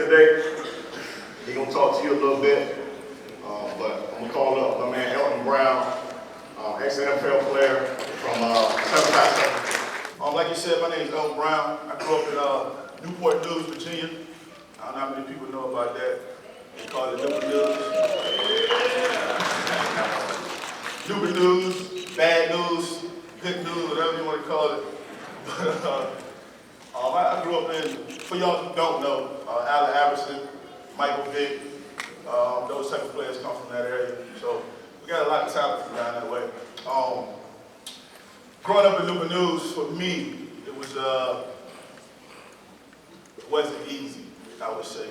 today. He's going to talk to you a little bit. But I'm going to call up my man Elton Brown, ex-NFL player from 757. Like you said, my name is Elton Brown. I grew up in Newport News, Virginia. I don't know how many people know about that. They call it Newport News. Newport News, bad news, good news, whatever you want to call it. But I grew up in, for y'all who don't know, Allen Iverson, Michael Vick, those type of players come from that area. So we got a lot of talent from down that way. Growing up in Newport News, for me, it wasn't easy, I would say.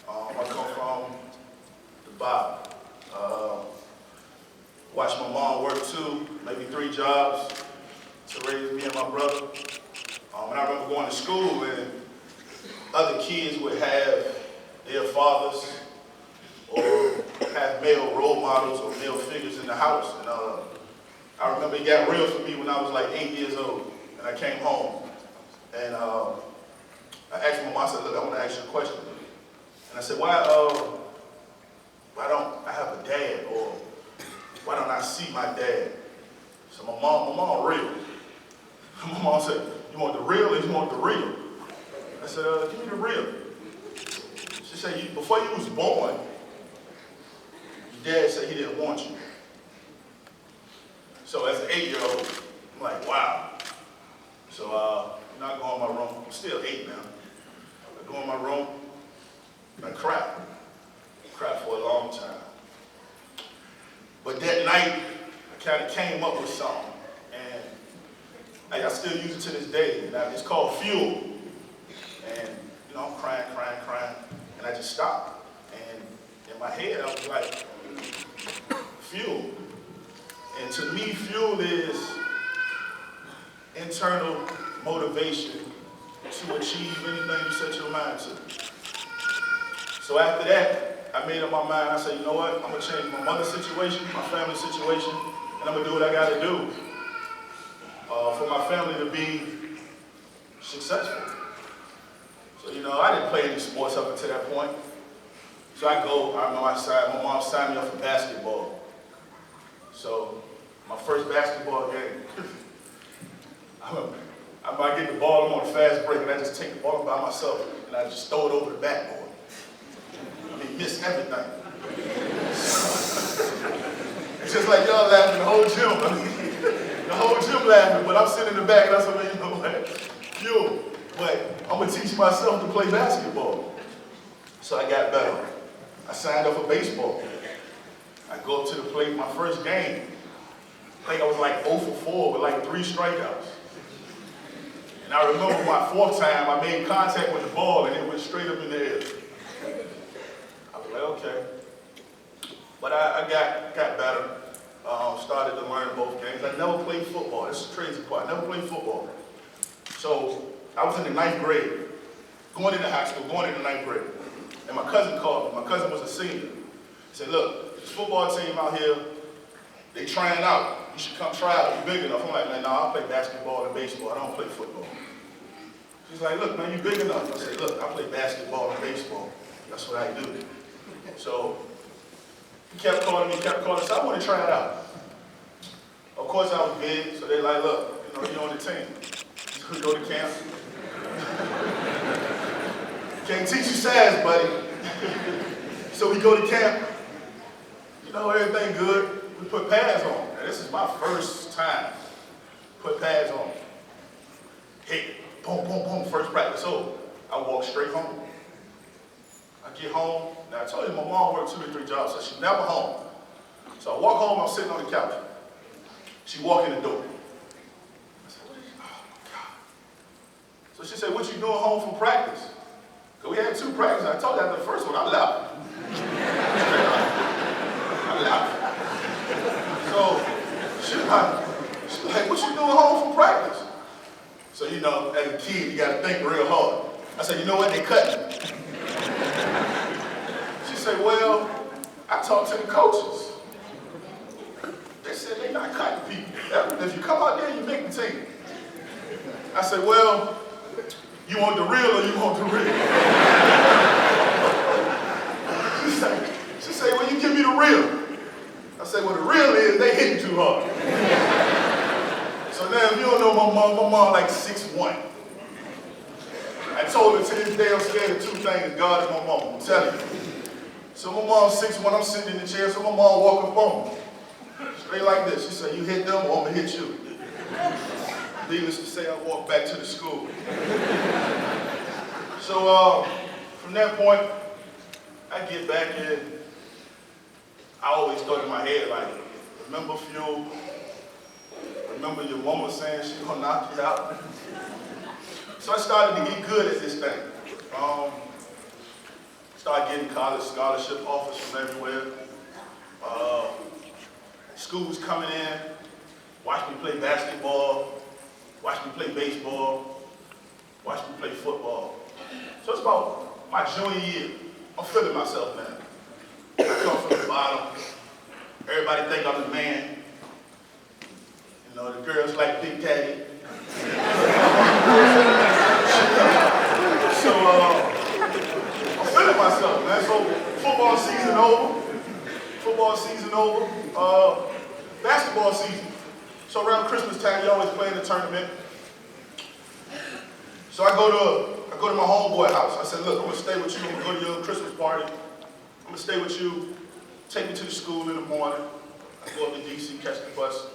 I come from the bottom. Watched my mom work too, maybe 3 jobs to raise me and my brother. And I remember going to school and other kids would have their fathers or have male role models or male figures in the house. And I remember it got real for me when I was like 8 years old and I came home. And I asked my mom, I said, look, I want to ask you a question. And I said, why don't I have a dad, or why don't I see my dad? So my mom real. My mom said, you want the real or you want the real? I said, give me the real. She said, before you was born, your dad said he didn't want you. So as an 8-year-old, I'm like, wow. So I go in my room. I'm still 8 now. I go in my room, I cried. I cried for a long time. But that night, I kind of came up with something. And I still use it to this day. And it's called fuel. And I'm crying. And I just stopped. And in my head, I was like, fuel. And to me, fuel is internal motivation to achieve anything you set your mind to. So after that, I made up my mind. I said, you know what? I'm going to change my mother's situation, my family's situation, and I'm going to do what I got to do for my family to be successful. So, I didn't play any sports up until that point. So I remember my mom signed me up for basketball. So my first basketball game, I get the ball, I'm on a fast break, and I just take the ball by myself, and I just throw it over the backboard. Miss everything. It's just like y'all laughing, the whole gym. The whole gym laughing, but I'm sitting in the back, and I said, you know what? Fuel. But I'm going to teach myself to play basketball. So I got better. I signed up for baseball. I go up to the plate, my first game. I think I was like 0 for 4 with like 3 strikeouts. And I remember my 4th time, I made contact with the ball, and it went straight up in the air. I was like, okay. But I got better. Started to learn both games. I never played football. This is the crazy part. I never played football. So I was in the 9th grade, going into high school, going into 9th grade. And my cousin called me. My cousin was a senior. He said, look, this football team out here, they trying out. You should come try out. You big enough. I'm like, man, no, I'll play basketball and baseball. I don't play football. She's like, look, man, you big enough. I said, look, I play basketball and baseball. That's what I do. So he kept calling me, so I want to try it out. Of course, I was big, so they're like, look, you're on the team. You go to camp. Can't teach you size, buddy. So we go to camp. Everything good. We put pads on. Now, this is my first time. Put pads on. Hit. Boom, boom, boom. First practice over. I walk straight home. I get home. Now, I told you my mom worked 2 or 3 jobs, so she's never home. So I walk home, I'm sitting on the couch. She walked in the door. I said, what is this? Oh, my God. So she said, what you doing home from practice? Because we had 2 practices. I told you after the first one, I left. I left. So she's like, what you doing home from practice? So, as a kid, you got to think real hard. I said, you know what? They cutting me. She said, well, I talked to the coaches. They said they're not cutting people. If you come out there, you make the team. I said, well, You want the real or you want the real? She say, well, you give me the real. I say, well, the real is they hitting too hard. So now, if you don't know my mom like 6'1". I told her to this day I'm scared of two things, God and my mom, I'm telling you. So my mom's 6'1", I'm sitting in the chair, so my mom walk up on me. Straight like this. She said, you hit them or I'm gonna hit you. Needless to say, I walked back to the school. So from that point, I get back in. I always thought in my head, like, remember fuel? Remember your mama saying she's gonna knock you out? So I started to get good at this thing. Started getting college scholarship offers from everywhere. Schools coming in, watch me play basketball, watch me play baseball, watch me play football. So it's about my junior year. I'm feeling myself now. I come from the bottom. Everybody think I'm the man. You know, the girls like Big Daddy. So I'm feeling myself, man. So football season over. Basketball season. So around Christmas time, you always play in the tournament. So I go to my homeboy house. I said, look, I'm gonna stay with you. I'm gonna go to your Christmas party. I'm gonna stay with you. Take me to the school in the morning. I go up to DC, catch the bus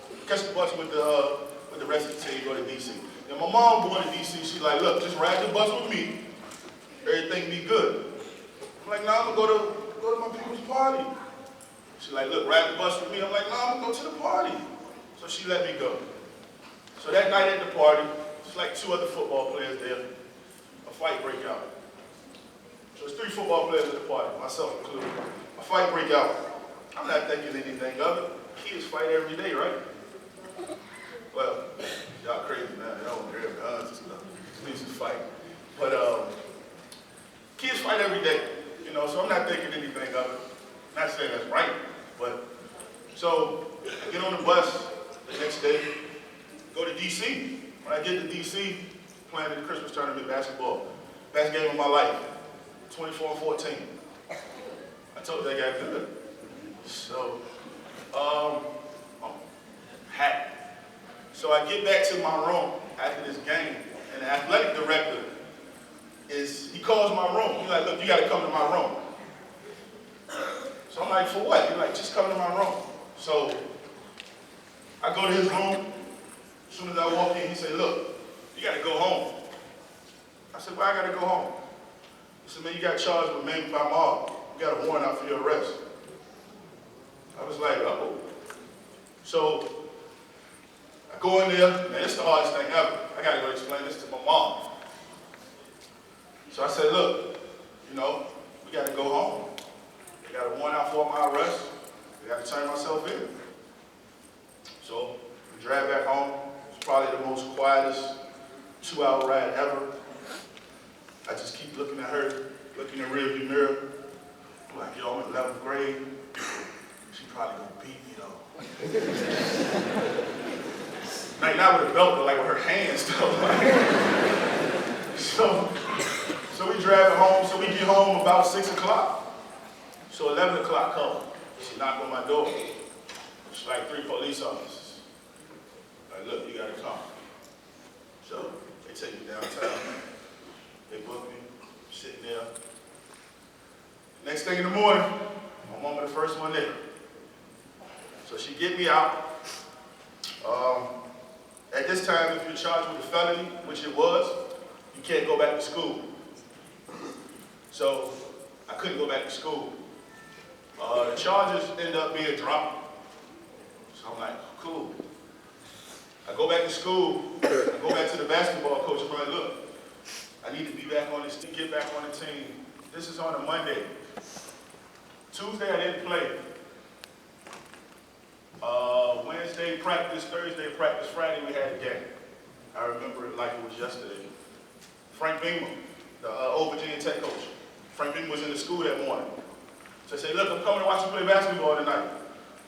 with the rest of the team, go to DC. And my mom going to DC, she's like, look, just ride the bus with me. Everything be good. I'm like, nah, I'm gonna go to my people's party. She's like, look, ride the bus with me. I'm like, nah, I'm gonna go to the party. So she let me go. So that night at the party, it's like 2 other football players there. A fight break out. So there's 3 football players at the party, myself included. A fight break out. I'm not thinking anything of it. Kids fight every day, right? Well, y'all crazy, man. They don't grab guns and stuff. They used to fight. But kids fight every day, you know, so I'm not thinking anything of it. Not saying that's right, but so I get on the bus the next day, go to DC. When I get to DC, playing in the Christmas tournament basketball. Best game of my life, 24-14. I told you I got good. So, I'm happy. So I get back to my room after this game, and the athletic director he calls my room. He's like, look, you gotta come to my room. So I'm like, for what? He's like, just come to my room. So I go to his room. As soon as I walk in, he said, look, you gotta go home. I said, why I gotta go home? He said, man, you got charged with manslaughter mob. You got a warrant out for your arrest. I was like, uh-oh. So I go in there, man, it's the hardest thing ever. I gotta go explain this to my mom. So I said, look, you know, we gotta go home. I got a warrant out for my arrest. I gotta turn myself in. So we drive back home. It's probably the most quietest 2-hour ride ever. I just keep looking at her, looking in the rearview mirror. I'm like, yo, I'm in 11th grade. She probably gonna beat me though. Like not with a belt, but like with her hands though. So we drive it home. So we get home about 6 o'clock. So 11 o'clock comes. She knocked on my door. It's like 3 police officers. Like, look, you gotta come. So they take me downtown. They book me, sitting there. Next thing in the morning, my mama the first one there. So she get me out. At this time, if you're charged with a felony, which it was, you can't go back to school. So I couldn't go back to school. The charges end up being dropped. So I'm like, cool. I go back to school. I go back to the basketball coach. I'm like, look, I need to be back on this, get back on the team. This is on a Monday. Tuesday I didn't play. Wednesday practice, Thursday practice, Friday we had a game. I remember it like it was yesterday. Frank Beamer, the old Virginia Tech coach. Frank Beamer was in the school that morning. So I said, look, I'm coming to watch you play basketball tonight.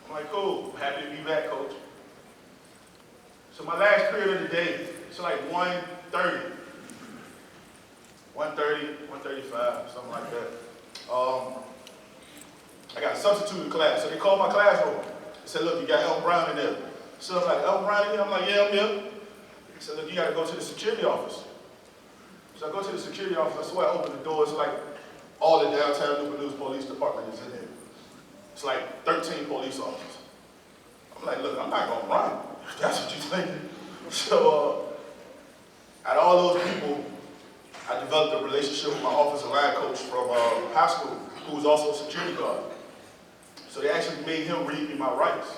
I'm like, cool, I'm happy to be back, coach. So my last period of the day, it's like 1:30. 1:30, 1:35, something like that. I got a substitute class, so they called my classroom. They said, look, you got Elton Brown in there. So I'm like, Elton Brown in here? I'm like, yeah, I'm here. They said, look, you got to go to the security office. So I go to the security office. I swear I open the door. It's like all the downtown Newport News Police Department is in there. It's like 13 police officers. I'm like, look, I'm not going to run. That's what you're thinking. So out of all those people, I developed a relationship with my offensive line coach from high school, who was also a security guard. So they actually made him read me my rights.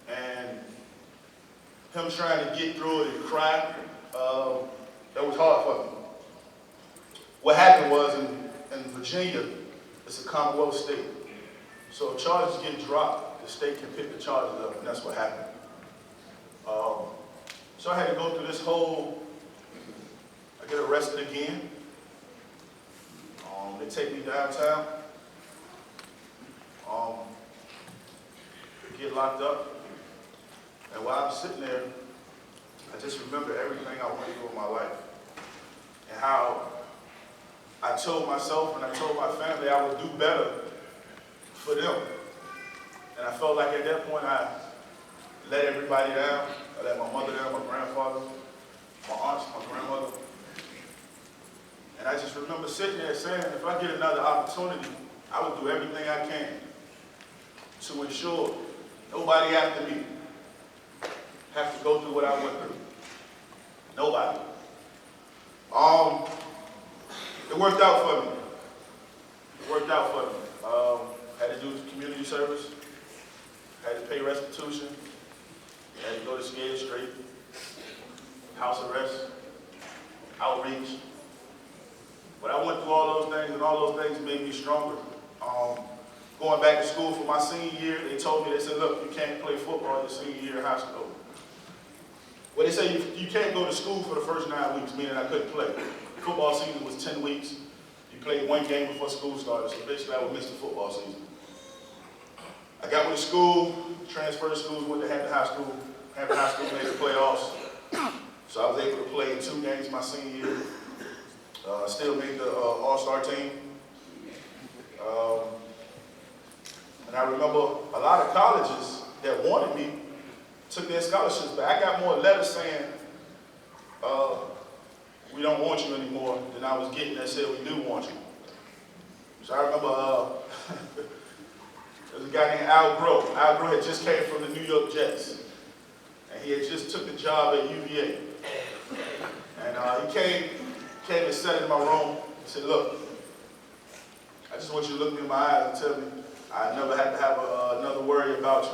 And him trying to get through it and cry, that was hard for me. What happened was in Virginia, it's a Commonwealth state. So if charges get dropped, the state can pick the charges up, and that's what happened. So I had to go through this whole, I get arrested again. They take me downtown, get locked up, and while I'm sitting there, I just remember everything I went through in my life, and how I told myself and I told my family I would do better for them. And I felt like at that point I let everybody down. I let my mother down, my grandfather, my aunts, my grandmother. And I just remember sitting there saying, if I get another opportunity, I would do everything I can to ensure nobody after me have to go through what I went through. Nobody. It worked out for me. It worked out for me. Had to do community service, had to pay restitution, had to go to Scared Straight, house arrest, outreach. But I went through all those things, and all those things made me stronger. Going back to school for my senior year, they told me, they said, look, you can't play football your senior year in high school. Well, they say you can't go to school for the first 9 weeks, meaning I couldn't play. Football season was 10 weeks. You played one game before school started, so basically I would miss the football season. I got to school, transferred to schools, went to Hampton High School. Hampton High School made the playoffs. So I was able to play in 2 games my senior year. Still made the all-star team. And I remember a lot of colleges that wanted me took their scholarships, but I got more letters saying, we don't want you anymore than I was getting that said we do want you. So I remember there was a guy named Al Groh. Al Groh had just came from the New York Jets. And he had just took the job at UVA. And he came and sat in my room and said, look, I just want you to look me in my eyes and tell me I never had to have another worry about you.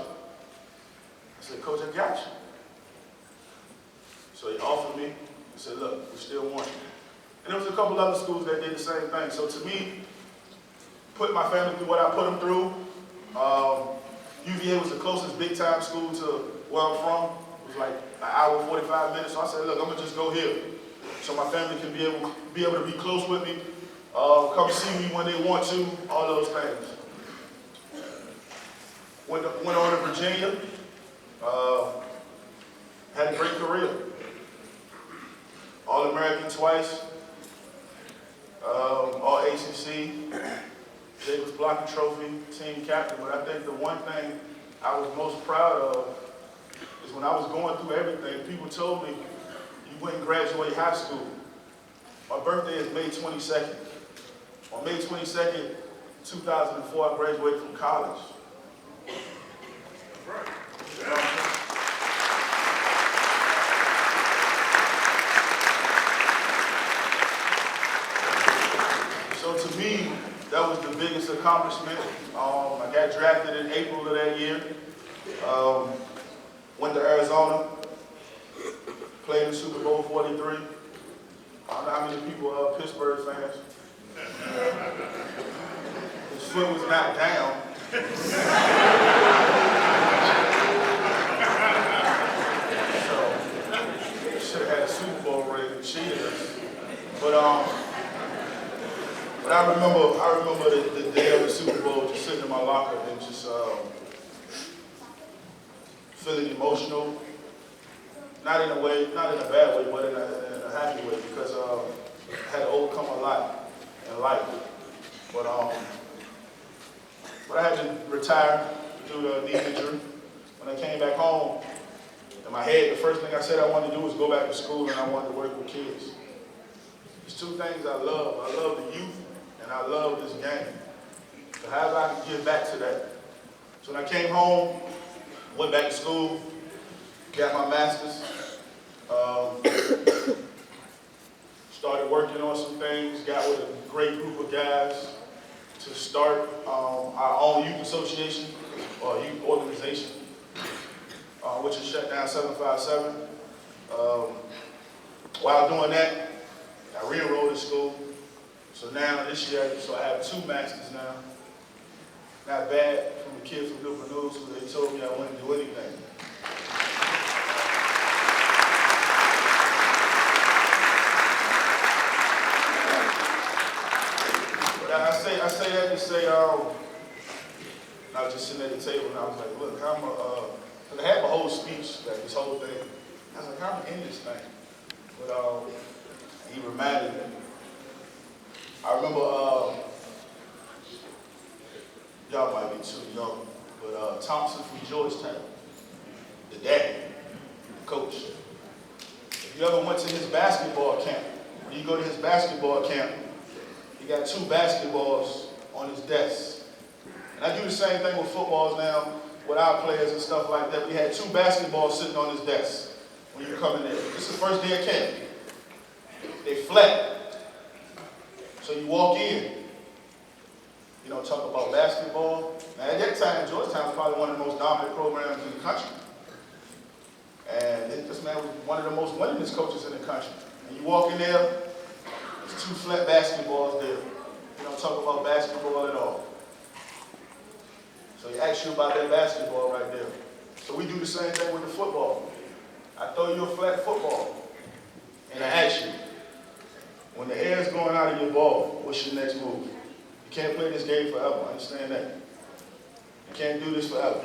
I said, Coach, I got you. So he offered me and said, look, we still want you. And there was a couple other schools that did the same thing. So to me, put my family through what I put them through. UVA was the closest big-time school to where I'm from. It was like an hour, 45 minutes. So I said, look, I'm going to just go here so my family can be able to be close with me, come see me when they want to, all those things. Went on to Virginia. Had a great career. All-American twice. All ACC. Davis Blocker Trophy, team captain. But I think the one thing I was most proud of is when I was going through everything, people told me, you wouldn't graduate high school. My birthday is May 22nd. On May 22nd, 2004, I graduated from college. So to me, that was the biggest accomplishment. I got drafted in April of that year. Went to Arizona, played in Super Bowl 43. I don't know how many people are Pittsburgh fans. His foot was not down. So, should have had a Super Bowl ring and cheated us. But I remember the day of the Super Bowl, just sitting in my locker and just feeling emotional. Not in a bad way, but in a happy way, because I had to overcome a lot in life. But I had to retire due to a knee injury. When I came back home, in my head, the first thing I said I wanted to do was go back to school, and I wanted to work with kids. There's two things I love. I love the youth, and I love this game. So however I can give back to that. So when I came home, went back to school, got my master's, started working on some things, got with a great group of guys to start our own youth association, or youth organization, which is shut down 757. While doing that, I re-enrolled in school. So now this year, I have 2 masters now. Not bad from a kid from Newport News who they told me I wouldn't do anything. But I say that to say, I was just sitting at the table and I was like, look, because I had my whole speech, like this whole thing. I was like, how am I gonna end this thing? But he reminded me. I remember, y'all might be too young, but Thompson from Georgetown, the dad, the coach. If you ever went to his basketball camp, when you go to his basketball camp, he got 2 basketballs on his desk. And I do the same thing with footballs now, with our players and stuff like that. We had 2 basketballs sitting on his desk when you come in there. This is the first day of camp. They flat. So you walk in, you know, talk about basketball. Now at that time, Georgetown was probably one of the most dominant programs in the country. And this man was one of the most winningest coaches in the country. And you walk in there, there's 2 flat basketballs there. You don't talk about basketball at all. So he asks you about that basketball right there. So we do the same thing with the football. I throw you a flat football, and I ask you, when the air's going out of your ball, what's your next move? You can't play this game forever, understand that. You can't do this forever.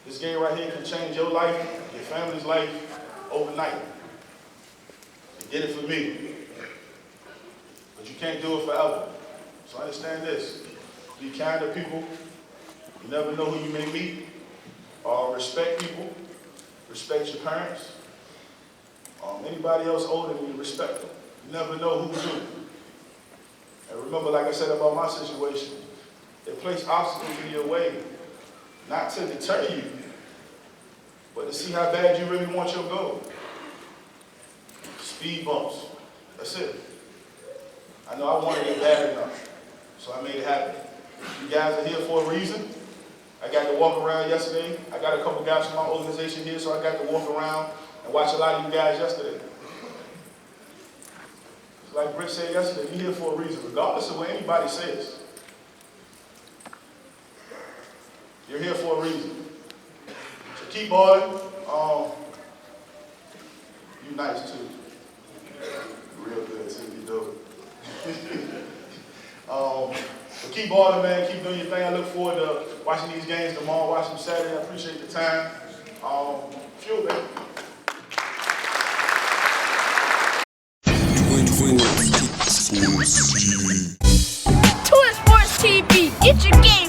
This game right here can change your life, your family's life, overnight. It did it for me. But you can't do it forever. So understand this. Be kind to people. You never know who you may meet. Respect people. Respect your parents. Anybody else older than you, respect them. You never know who's who. And remember, like I said about my situation, they place obstacles in your way, not to deter you, but to see how bad you really want your goal. Speed bumps. That's it. I know I wanted it bad enough, so I made it happen. You guys are here for a reason. I got to walk around yesterday. I got a couple guys from my organization here, so I got to walk around and watch a lot of you guys yesterday. Like Rick said yesterday, you're here for a reason, regardless of what anybody says. You're here for a reason. So keep balling. You nice too. Real good too, you do it. So keep balling, man. Keep doing your thing. I look forward to watching these games tomorrow, watching them Saturday. I appreciate the time. Fuel, man. TwinSportsTV. Get your game